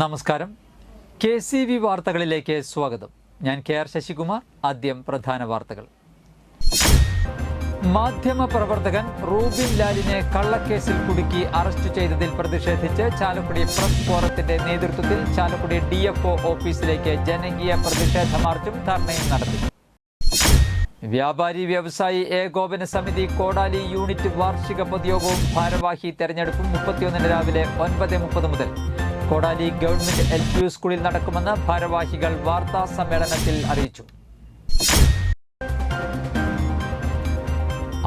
നമസ്കാരം. KCV വാർത്തകളിലേക്ക് സ്വാഗതം. ഞാൻ KR ശശികുമാർ. ആദ്യം പ്രധാന വാർത്തകൾ. മാധ്യമപ്രവർത്തകൻ റൂബിൻ ലാലിനെ കള്ളക്കേസിൽ കുടുക്കി അറസ്റ്റ് ചെയ്തതിൽ പ്രതിഷേധിച്ച് ചാലക്കുടി പ്രസ് ഫോറത്തിന്റെ നേതൃത്വത്തിൽ ചാലക്കുടി DFO ഓഫീസിലേക്ക് ജനകീയ പ്രതിഷേധ മാർച്ചും ധർണയും നടത്തി. വ്യാപാരി വ്യവസായി ഏകോപന സമിതി കോടാലി യൂണിറ്റ് വാർഷിക പൊതുയോഗവും ഭാരവാഹി തെരഞ്ഞെടുപ്പും 31 രാവിലെ 9:30 മുതൽ കോടാലി ഗവൺമെന്റ് LP സ്കൂളിൽ നടക്കുമെന്ന് ഭാരവാഹികൾ വാർത്താ സമ്മേളനത്തിൽ അറിയിച്ചു.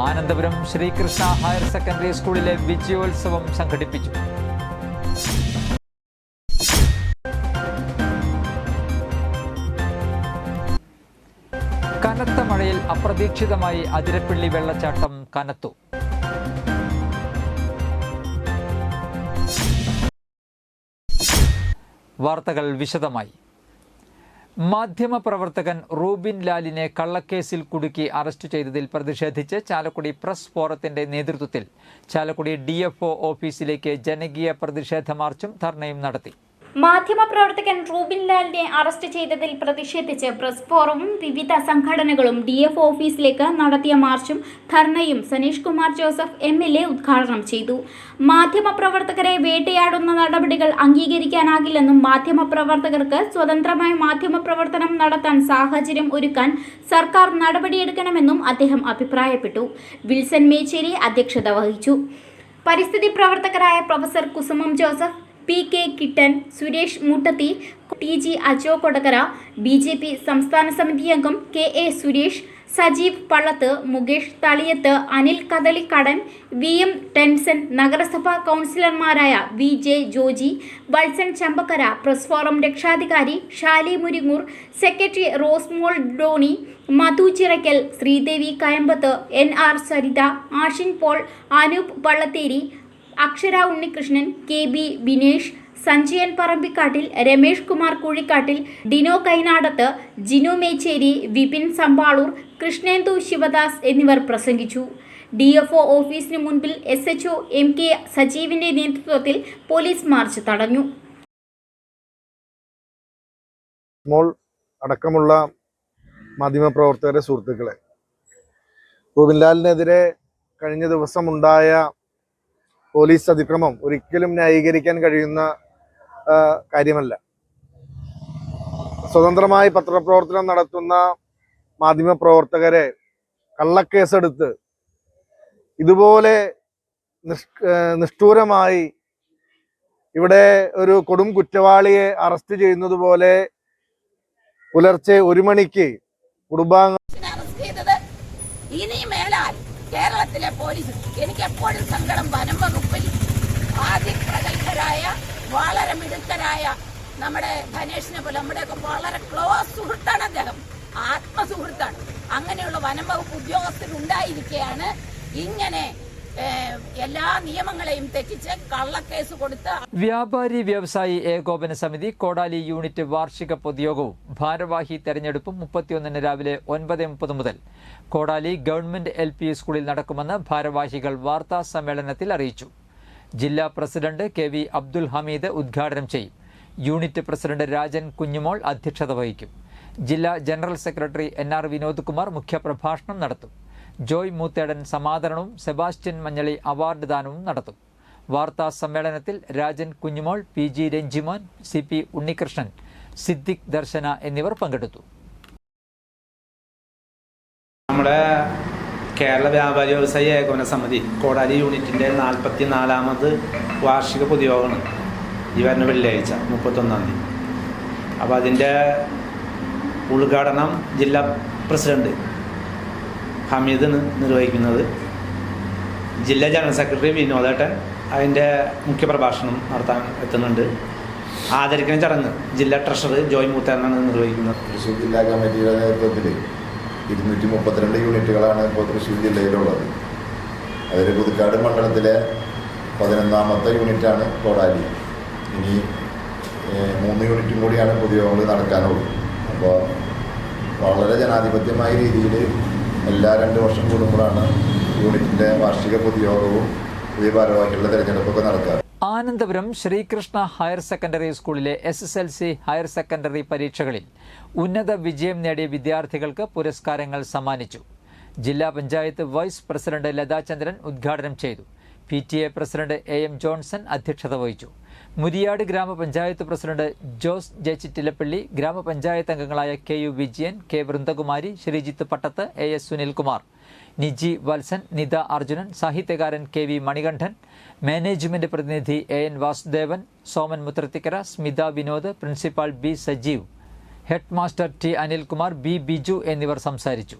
ആനന്ദപുരം ശ്രീകൃഷ്ണ ഹയർ സെക്കൻഡറി സ്കൂളിലെ വിജയോത്സവം സംഘടിപ്പിച്ചു. കനത്ത മഴയിൽ അപ്രതീക്ഷിതമായി അതിരപ്പിള്ളി വെള്ളച്ചാട്ടം കനത്തു. വാർത്തകൾ വിശദമായി. മാധ്യമപ്രവർത്തകൻ റൂബിൻ ലാലിനെ കള്ളക്കേസിൽ കുടുക്കി അറസ്റ്റ് ചെയ്തതിൽ പ്രതിഷേധിച്ച് ചാലക്കുടി പ്രസ് ഫോറത്തിന്റെ നേതൃത്വത്തിൽ ചാലക്കുടി DFO ഓഫീസിലേക്ക് ജനകീയ പ്രതിഷേധ മാർച്ചും ധർണയും നടത്തി. മാധ്യമപ്രവർത്തകൻ റൂബിൻ ലാലിനെ അറസ്റ്റ് ചെയ്തതിൽ പ്രതിഷേധിച്ച് പ്രസ് ഫോറവും വിവിധ സംഘടനകളും DFO ഓഫീസിലേക്ക് നടത്തിയ മാർച്ചും ധർണയും സനീഷ് കുമാർ ജോസഫ് MLA ഉദ്ഘാടനം ചെയ്തു. മാധ്യമപ്രവർത്തകരെ വേട്ടയാടുന്ന നടപടികൾ അംഗീകരിക്കാനാകില്ലെന്നും മാധ്യമപ്രവർത്തകർക്ക് സ്വതന്ത്രമായ മാധ്യമപ്രവർത്തനം നടത്താൻ സാഹചര്യം ഒരുക്കാൻ സർക്കാർ നടപടിയെടുക്കണമെന്നും അദ്ദേഹം അഭിപ്രായപ്പെട്ടു. വിൽസൺ മേച്ചേരി അധ്യക്ഷത വഹിച്ചു. പരിസ്ഥിതി പ്രവർത്തകരായ പ്രൊഫസർ കുസുമം ജോസഫ്, PK കിട്ടൻ, സുരേഷ് മൂട്ടത്തി, TG അജോ കൊടകര, BJP സംസ്ഥാന സമിതി അംഗം KA സുരേഷ്, സജീവ് പള്ളത്ത്, മുകേഷ് തളിയത്ത്, അനിൽ കദളിക്കടൻ, VM ടെൻസൻ, നഗരസഭാ കൗൺസിലർമാരായ VJ Joji, Valsan Champakkara, press forum രക്ഷാധികാരി ഷാലി മുരിങ്ങൂർ, സെക്രട്ടറി റോസ്മോൾ ഡോണി, മധു ചിറക്കൽ, ശ്രീദേവി കയമ്പത്ത്, NR സരിത, ആഷിൻ പോൾ, അനൂപ് വള്ളത്തേരി, അക്ഷര ഉണ്ണികൃഷ്ണൻ, KB ബിനേഷ്, സഞ്ജയൻ പറമ്പിക്കാട്ടിൽ, രമേഷ് കുമാർ കുഴിക്കാട്ടിൽ, ഡിനോ കൈനാടത്ത്, ജിനു മേച്ചേരി, വിപിൻ സമ്പാളൂർ, കൃഷ്ണേന്ദു ശിവദാസ് എന്നിവർ പ്രസംഗിച്ചു. DFO ഓഫീസിന് മുൻപിൽ SHO MK സജീവിന്റെ നേതൃത്വത്തിൽ പോലീസ് മാർച്ച് തടഞ്ഞു. അടക്കമുള്ള മാധ്യമപ്രവർത്തകരെ സുഹൃത്തുക്കളെ, റൂബിൻ ലാലിനെതിരെ കഴിഞ്ഞ ദിവസം ഉണ്ടായ പോലീസ് അതിക്രമം ഒരിക്കലും ന്യായീകരിക്കാൻ കഴിയുന്ന കാര്യമല്ല. സ്വതന്ത്രമായി പത്രപ്രവർത്തനം നടത്തുന്ന മാധ്യമപ്രവർത്തകരെ കള്ളക്കേസെടുത്ത് ഇതുപോലെ നിഷ്ഠൂരമായി ഇവിടെ ഒരു കൊടും കുറ്റവാളിയെ അറസ്റ്റ് ചെയ്യുന്നത് പോലെ പുലർച്ചെ 1 മണിക്ക് കുടുംബാംഗം കേരളത്തിലെ പോലീസ് എനിക്ക് എപ്പോഴും സങ്കടം. വനം വകുപ്പിൽ ആദ്യപ്രഗത്ഭരായ വളരെ മിടുക്കരായ നമ്മുടെ ധനേഷിനെ പോലെ നമ്മുടെയൊക്കെ വളരെ ക്ലോസ് സുഹൃത്താണ് അദ്ദേഹം, ആത്മസുഹൃത്താണ്. അങ്ങനെയുള്ള വനം വകുപ്പ് ഉദ്യോഗസ്ഥരുണ്ടായിരിക്കെയാണ് ഇങ്ങനെ എല്ലാ നിയമങ്ങളെയും തെറ്റിച്ച് കള്ളക്കേസ് കൊടുത്ത്. വ്യാപാരി വ്യവസായി ഏകോപന സമിതി കോടാലി യൂണിറ്റ് വാർഷിക പൊതുയോഗവും ഭാരവാഹി തെരഞ്ഞെടുപ്പും 31 രാവിലെ 9:30 മുതൽ കോടാലി ഗവൺമെന്റ് LP സ്കൂളിൽ നടക്കുമെന്ന് ഭാരവാഹികൾ വാർത്താ സമ്മേളനത്തിൽ അറിയിച്ചു. ജില്ലാ പ്രസിഡന്റ് KV അബ്ദുൽ ഹമീദ് ഉദ്ഘാടനം ചെയ്യും. യൂണിറ്റ് പ്രസിഡന്റ് രാജൻ കുഞ്ഞുമോൾ അധ്യക്ഷത വഹിക്കും. ജില്ലാ general secretary NR Vinod Kumar മുഖ്യപ്രഭാഷണം നടത്തും. ജോയ് മൂത്തേടൻ സമാദരണവും സെബാസ്റ്റ്യൻ മഞ്ഞളി അവാർഡ് ദാനവും നടത്തും. വാർത്താ സമ്മേളനത്തിൽ രാജൻ കുഞ്ഞുമോൾ, PG രഞ്ജിമോൻ, CP ഉണ്ണികൃഷ്ണൻ, സിദ്ദിഖ് ദർശന എന്നിവർ പങ്കെടുത്തു. നമ്മുടെ കേരള വ്യാപാരി വ്യവസായി ഏകോപന സമിതി കോടാലി യൂണിറ്റിൻ്റെ 44ാമത് വാർഷിക പൊതുയോഗമാണ് ഈ വരുന്ന വെള്ളിയാഴ്ച 31-ാം തീയതി. അപ്പോൾ അതിൻ്റെ ഉദ്ഘാടനം ജില്ലാ പ്രസിഡന്റ് ഹമീദ് നിർവഹിക്കുന്നത്. ജില്ലാ ജനറൽ സെക്രട്ടറി വിനോദേട്ടൻ അതിൻ്റെ മുഖ്യപ്രഭാഷണം നടത്താൻ എത്തുന്നുണ്ട്. ആദരിക്കുന്ന ചടങ്ങ് ജില്ലാ ട്രഷറർ ജോയ് മൂത്തേടനാണ് നിർവഹിക്കുന്നത്. തൃശ്ശൂർ ജില്ലാ കമ്മിറ്റിയുടെ നേതൃത്വത്തിൽ 232 യൂണിറ്റുകളാണ് ഇപ്പോൾ തൃശ്ശൂർ ജില്ലയിലുള്ളത്. അതിൽ പുതുക്കാട് മണ്ഡലത്തിലെ 11ാമത്തെ യൂണിറ്റാണ് കോടാലി. ഇനി 3 യൂണിറ്റും കൂടിയാണ് പൊതുയോഗങ്ങൾ നടക്കാനുള്ളത്. അപ്പോൾ വളരെ ജനാധിപത്യമായ രീതിയിൽ എല്ലാ 2 വർഷം കൂടുമ്പോഴാണ് യൂണിറ്റിൻ്റെ വാർഷിക പൊതുയോഗവും പുതിയ ഭാരവാഹികളുടെ തെരഞ്ഞെടുപ്പൊക്കെ നടക്കുക. ആനന്ദപുരം ശ്രീകൃഷ്ണ ഹയർ സെക്കൻഡറി സ്കൂളിലെ SSLC ഹയർ സെക്കൻഡറി പരീക്ഷകളിൽ ഉന്നത വിജയം നേടിയ വിദ്യാർത്ഥികൾക്ക് പുരസ്കാരങ്ങൾ സമ്മാനിച്ചു. ജില്ലാ പഞ്ചായത്ത് വൈസ് പ്രസിഡന്റ് ലതാചന്ദ്രൻ ഉദ്ഘാടനം ചെയ്തു. PTA പ്രസിഡന്റ് AM ജോൺസൺ അധ്യക്ഷത വഹിച്ചു. മുരിയാട് ഗ്രാമപഞ്ചായത്ത് പ്രസിഡന്റ് ജോസ് ജെച്ചിറ്റിലപ്പള്ളി, ഗ്രാമപഞ്ചായത്ത് അംഗങ്ങളായ KU Vijayan, K Vrindakumari, Sreejith പട്ടത്ത്, AS Sunilkumar, Niji Valsan, Nita Arjunan, സാഹിത്യകാരൻ KV മണികണ്ഠൻ, മാനേജ്മെന്റ് പ്രതിനിധി AN Vasudevan, Soman Muthrathikkara, Smitha Vinod, principal B Sajeev, head master T Anilkumar, B Biju എന്നിവർ സംസാരിച്ചു.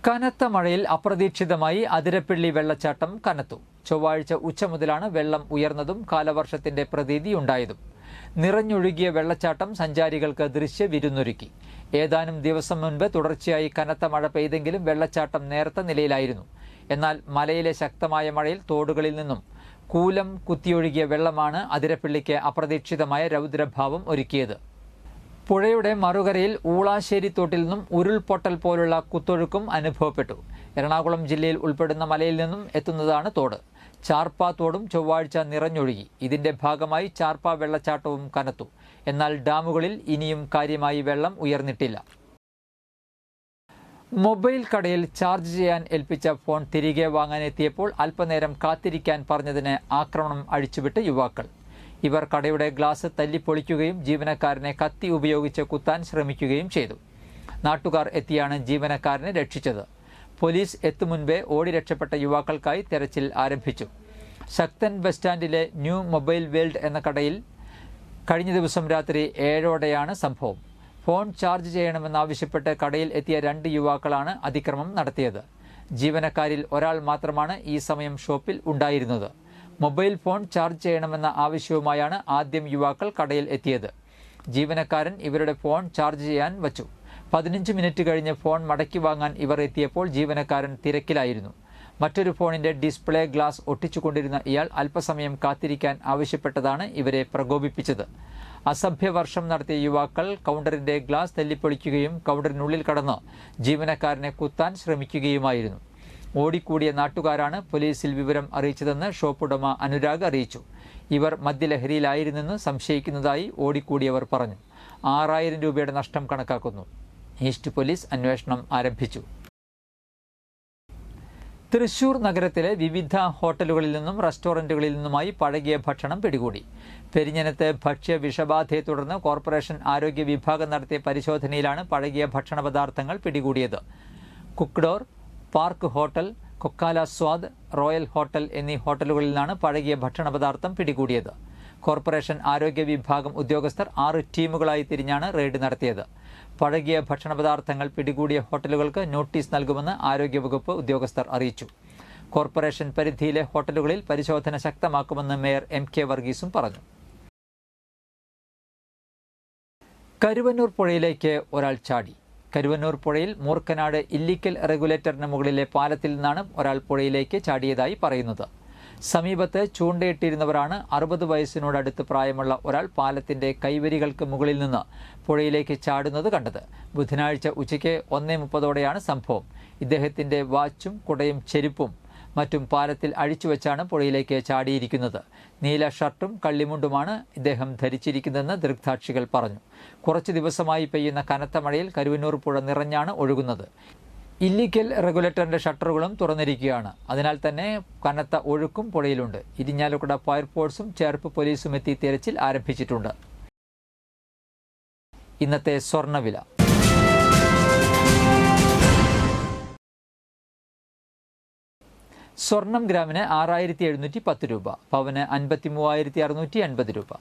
കനത്ത മഴയിൽ അപ്രതീക്ഷിതമായി അതിരപ്പിള്ളി വെള്ളച്ചാട്ടം കനത്തു. ചൊവ്വാഴ്ച ഉച്ച മുതലാണ് വെള്ളം ഉയർന്നതും കാലവർഷത്തിന്റെ പ്രതീതിയുണ്ടായതും. നിറഞ്ഞൊഴുകിയ വെള്ളച്ചാട്ടം സഞ്ചാരികൾക്ക് ദൃശ്യ വിരുന്നൊരുക്കി. ഏതാനും ദിവസം മുൻപ് തുടർച്ചയായി കനത്ത മഴ പെയ്തെങ്കിലും വെള്ളച്ചാട്ടം നേർത്ത നിലയിലായിരുന്നു. എന്നാൽ മലയിലെ ശക്തമായ മഴയിൽ തോടുകളിൽ നിന്നും കൂലം കുത്തിയൊഴുകിയ വെള്ളമാണ് അതിരപ്പിള്ളിക്ക് അപ്രതീക്ഷിതമായ രൗദ്രഭാവം ഒരുക്കിയത്. പുഴയുടെ മറുകരയിൽ ഊളാശ്ശേരി തോട്ടിൽ നിന്നും ഉരുൾപൊട്ടൽ പോലുള്ള കുത്തൊഴുക്കും അനുഭവപ്പെട്ടു. എറണാകുളം ജില്ലയിൽ ഉൾപ്പെടുന്ന മലയിൽ നിന്നും എത്തുന്നതാണ് തോട്. ചാർപ്പ തോടും ചൊവ്വാഴ്ച നിറഞ്ഞൊഴുകി. ഇതിന്റെ ഭാഗമായി ചാർപ്പ വെള്ളച്ചാട്ടവും കനത്തു. എന്നാൽ ഡാമുകളിൽ ഇനിയും കാര്യമായി വെള്ളം ഉയർന്നിട്ടില്ല. മൊബൈൽ കടയിൽ ചാർജ് ചെയ്യാൻ ഏൽപ്പിച്ച ഫോൺ തിരികെ വാങ്ങാനെത്തിയപ്പോൾ അല്പനേരം കാത്തിരിക്കാൻ പറഞ്ഞതിന് ആക്രമണം അഴിച്ചുവിട്ട് യുവാക്കൾ. ഇവർ കടയുടെ ഗ്ലാസ് തല്ലിപ്പൊളിക്കുകയും ജീവനക്കാരനെ കത്തി ഉപയോഗിച്ച് കുത്താൻ ശ്രമിക്കുകയും ചെയ്തു. നാട്ടുകാർ എത്തിയാണ് ജീവനക്കാരനെ രക്ഷിച്ചത്. പോലീസ് എത്തും മുൻപേ ഓടി രക്ഷപ്പെട്ട യുവാക്കൾക്കായി തെരച്ചിൽ ആരംഭിച്ചു. ശക്തൻ ബസ് സ്റ്റാൻഡിലെ ന്യൂ മൊബൈൽ വേൾഡ് എന്ന കടയിൽ കഴിഞ്ഞ ദിവസം രാത്രി 7ഓടെയാണ് സംഭവം. ഫോൺ ചാർജ് ചെയ്യണമെന്നാവശ്യപ്പെട്ട് കടയിൽ എത്തിയ 2 യുവാക്കളാണ് അതിക്രമം നടത്തിയത്. ജീവനക്കാരിൽ ഒരാൾ മാത്രമാണ് ഈ സമയം ഷോപ്പിൽ ഉണ്ടായിരുന്നത്. മൊബൈൽ ഫോൺ ചാർജ് ചെയ്യണമെന്ന ആവശ്യവുമായാണ് ആദ്യം യുവാക്കൾ കടയിൽ എത്തിയത്. ജീവനക്കാരൻ ഇവരുടെ ഫോൺ ചാർജ് ചെയ്യാൻ വച്ചു. 15 മിനിറ്റ് കഴിഞ്ഞ് ഫോൺ മടക്കി വാങ്ങാൻ ഇവർ എത്തിയപ്പോൾ ജീവനക്കാരൻ തിരക്കിലായിരുന്നു. മറ്റൊരു ഫോണിന്റെ ഡിസ്പ്ലേ ഗ്ലാസ് ഒട്ടിച്ചുകൊണ്ടിരുന്ന ഇയാൾ അല്പസമയം കാത്തിരിക്കാൻ ആവശ്യപ്പെട്ടതാണ് ഇവരെ പ്രകോപിപ്പിച്ചത്. അസഭ്യവർഷം നടത്തിയ യുവാക്കൾ കൗണ്ടറിന്റെ ഗ്ലാസ് തല്ലിപ്പൊളിക്കുകയും കൗണ്ടറിനുള്ളിൽ കടന്ന് ജീവനക്കാരനെ കുത്താൻ ശ്രമിക്കുകയുമായിരുന്നു. ഓടിക്കൂടിയ നാട്ടുകാരാണ് പോലീസിൽ വിവരം അറിയിച്ചതെന്ന് ഷോപ്പുടമ അനുരാഗ് അറിയിച്ചു. ഇവർ മദ്യലഹരിയിലായിരുന്നെന്ന് സംശയിക്കുന്നതായി ഓടിക്കൂടിയവർ പറഞ്ഞു. 6000 രൂപയുടെ നഷ്ടം കണക്കാക്കുന്നു. ഈസ്റ്റ് പോലീസ് അന്വേഷണം ആരംഭിച്ചു. തൃശൂർ നഗരത്തിലെ വിവിധ ഹോട്ടലുകളിൽ നിന്നും റെസ്റ്റോറന്റുകളിൽ നിന്നുമായി പഴകിയ ഭക്ഷണം പിടികൂടി. പെരിഞ്ഞനത്ത് ഭക്ഷ്യ വിഷബാധയെ തുടർന്ന് കോർപ്പറേഷൻ ആരോഗ്യ വിഭാഗം നടത്തിയ പരിശോധനയിലാണ് പഴകിയ ഭക്ഷണ പദാർത്ഥങ്ങൾ പിടികൂടിയത്. കുക്ക്ഡോർ, പാർക്ക് ഹോട്ടൽ, കൊക്കാല സ്വാദ്, റോയൽ ഹോട്ടൽ എന്നീ ഹോട്ടലുകളിൽ നിന്നാണ് പഴകിയ ഭക്ഷണ പദാർത്ഥം പിടികൂടിയത്. കോർപ്പറേഷൻ ആരോഗ്യ വിഭാഗം ഉദ്യോഗസ്ഥർ 6 ടീമുകളായി തിരിഞ്ഞാണ് റെയ്ഡ് നടത്തിയത്. പഴകിയ ഭക്ഷണ പദാർത്ഥങ്ങൾ പിടികൂടിയ ഹോട്ടലുകൾക്ക് നോട്ടീസ് നൽകുമെന്ന് ആരോഗ്യവകുപ്പ് ഉദ്യോഗസ്ഥർ അറിയിച്ചു. കോർപ്പറേഷൻ പരിധിയിലെ ഹോട്ടലുകളിൽ പരിശോധന ശക്തമാക്കുമെന്ന് മേയർ MK വർഗീസും പറഞ്ഞു. കരുവന്നൂർ പുഴയിലേക്ക് ഒരാൾ ചാടി. കരുവന്നൂർ പുഴയിൽ മൂർക്കനാട് ഇല്ലിക്കൽ റെഗുലേറ്ററിന് മുകളിലെ പാലത്തിൽ നിന്നാണ് ഒരാൾ പുഴയിലേക്ക് ചാടിയതായി പറയുന്നത്. സമീപത്ത് ചൂണ്ടയിട്ടിരുന്നവരാണ് 60 വയസ്സിനോടടുത്ത് പ്രായമുള്ള ഒരാൾ പാലത്തിന്റെ കൈവരികൾക്ക് മുകളിൽ നിന്ന് പുഴയിലേക്ക് ചാടുന്നത് കണ്ടത്. ബുധനാഴ്ച ഉച്ചയ്ക്ക് 1:30ഓടെയാണ് സംഭവം. ഇദ്ദേഹത്തിന്റെ വാച്ചും കുടയും ചെരുപ്പും മറ്റും പാലത്തിൽ അഴിച്ചുവെച്ചാണ് പുഴയിലേക്ക് ചാടിയിരിക്കുന്നത്. നീല ഷർട്ടും കള്ളിമുണ്ടുമാണ് ഇദ്ദേഹം ധരിച്ചിരിക്കുന്നതെന്ന് ദൃക്സാക്ഷികൾ പറഞ്ഞു. കുറച്ചു ദിവസമായി പെയ്യുന്ന കനത്ത മഴയിൽ കരുവന്നൂർ പുഴ നിറഞ്ഞാണ് ഒഴുകുന്നത്. ഇല്ലിക്കൽ റെഗുലേറ്ററിന്റെ ഷട്ടറുകളും തുറന്നിരിക്കുകയാണ്. അതിനാൽ തന്നെ കനത്ത ഒഴുക്കും പുഴയിലുണ്ട്. ഇരിഞ്ഞാലക്കുട ഫയർഫോഴ്സും ചേർപ്പ് പോലീസും എത്തി തെരച്ചിൽ ആരംഭിച്ചിട്ടുണ്ട്. ഇന്നത്തെ സ്വർണ്ണവില. സ്വർണം ഗ്രാമിന് 6710 രൂപ, പവന് 53,680 രൂപ.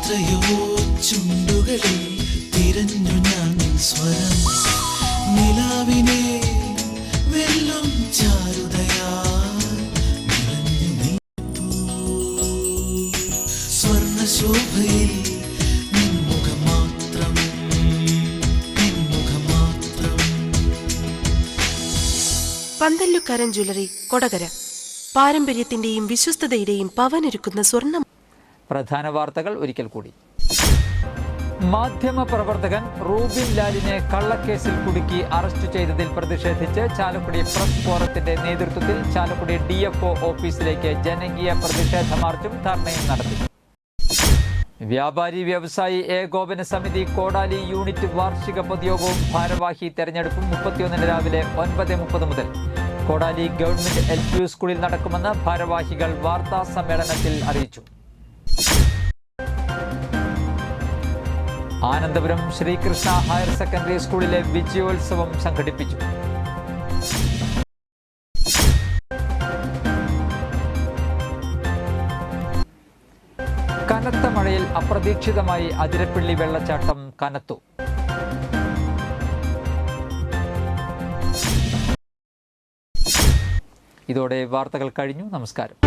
എത്രയോ ചുണ്ടുകളിൽ തിരഞ്ഞു ഞാൻ സ്വരം നിലാവിനെ വെല്ലും ചാരുതയാ നിറഞ്ഞു നീപ്പൂ സ്വർണശോഭയിൽ നിൻമുഖം മാത്രം പന്തല്ലുക്കാരൻ ജ്വല്ലറി കൊടകര പാരമ്പര്യത്തിന്റെയും വിശ്വസ്തതയുടെയും പവനൊരുക്കുന്ന സ്വർണ്ണം. പ്രധാന വാർത്തകൾ ഒരിക്കൽ കൂടി. മാധ്യമ പ്രവർത്തകൻ റൂബിൻ ലാലിനെ കള്ളക്കേസിൽ കുടുക്കി അറസ്റ്റ് ചെയ്തതിൽ പ്രതിഷേധിച്ച് ചാലക്കുടി പ്രസ് ഫോറത്തിന്റെ നേതൃത്വത്തിൽ ചാലക്കുടി DFO ഓഫീസിലേക്ക് ജനകീയ പ്രതിഷേധ മാർച്ചും ധർണയും നടത്തി. വ്യാപാരി വ്യവസായി ഏകോപന സമിതി കോടാലി യൂണിറ്റ് വാർഷിക പൊതുയോഗവും ഭാരവാഹി തെരഞ്ഞെടുപ്പും 31 രാവിലെ 9:30 മുതൽ കോടാലി ഗവൺമെന്റ് LP സ്കൂളിൽ നടക്കുമെന്ന് ഭാരവാഹികൾ വാർത്താ സമ്മേളനത്തിൽ അറിയിച്ചു. ആനന്ദപുരം ശ്രീകൃഷ്ണ ഹയർ സെക്കൻഡറി സ്കൂളിലെ വിജയോത്സവം സംഘടിപ്പിച്ചു. കനത്ത മഴയിൽ അപ്രതീക്ഷിതമായി അതിരപ്പിള്ളി വെള്ളച്ചാട്ടം കനത്തു. ഇതോടെ വാർത്തകൾ കഴിഞ്ഞു. നമസ്കാരം.